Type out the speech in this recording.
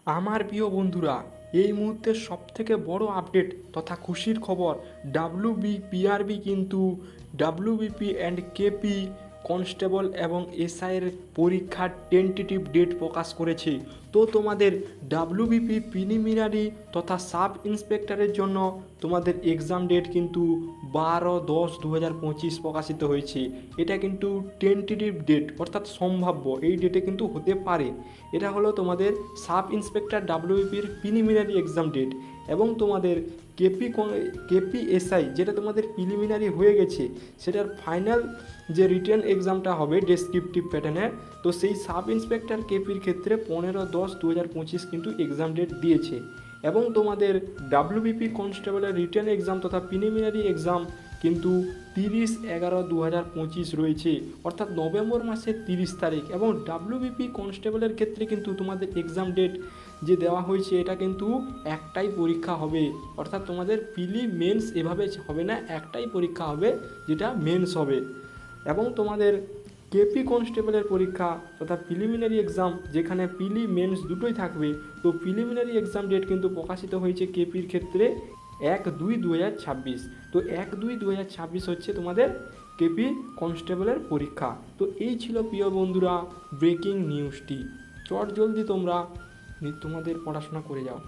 আমার প্রিয় বন্ধুরা, এই মুহূর্তের সবথেকে বড় আপডেট তথা খুশির খবর, পিআরবি কিন্তু ডাব্লিউবিপি অ্যান্ড কেপি কনস্টেবল এবং এসআইয়ের পরীক্ষার টেন্টেটিভ ডেট প্রকাশ করেছে। তো তোমাদের ডাব্লিউবিপি প্রিলিমিনারি তথা সাব ইন্সপেক্টরের জন্য তোমাদের এক্সাম ডেট কিন্তু 12/10/2025 প্রকাশিত হয়েছে। এটা কিন্তু টেন্টেটিভ ডেট অর্থাৎ সম্ভাব্য, এই ডেটে কিন্তু হতে পারে। এটা হলো তোমাদের সাব ইন্সপেক্টর ডাব্লিউবিপির প্রিলিমিনারি এক্সাম ডেট। এবং তোমাদের কেপিএসআই যেটা তোমাদের প্রিলিমিনারি হয়ে গেছে, সেটার ফাইনাল যে রিটেন এক্সামটা হবে ডেসক্রিপটিভ প্যাটার্নের, তো সেই সাব ইন্সপেক্টর কেপির ক্ষেত্রে 15/10/2025 কিন্তু এক্সাম ডেট দিয়েছে। এবং তোমাদের ডাব্লিউবিপি কনস্টেবলের রিটেন এক্সাম তথা প্রিলিমিনারি এক্সাম কিন্তু 30/11/2025 রয়েছে, অর্থাৎ নভেম্বর মাসের 30 তারিখ। এবং ডাব্লিউবিপি কনস্টেবলের ক্ষেত্রে কিন্তু তোমাদের এক্সাম ডেট যে দেওয়া হয়েছে, এটা কিন্তু একটাই পরীক্ষা হবে, অর্থাৎ তোমাদের প্রিলি মেন্স এভাবে হবে না, একটাই পরীক্ষা হবে যেটা মেন্স হবে। এবং তোমাদের কেপি কনস্টেবলের পরীক্ষা তথা প্রিলিমিনারি এক্সাম, যেখানে প্রিলি মেন্স দুটোই থাকবে, তো প্রিলিমিনারি এক্সাম ডেট কিন্তু প্রকাশিত হয়েছে কেপির ক্ষেত্রে 1/2/2026। তো 1/2/2026 হচ্ছে তোমাদের কেপি কনস্টেবলের পরীক্ষা। তো এই ছিল প্রিয় বন্ধুরা ব্রেকিং নিউজটি। চট জলদি তোমরা তোমাদের পড়াশোনা করে যাও।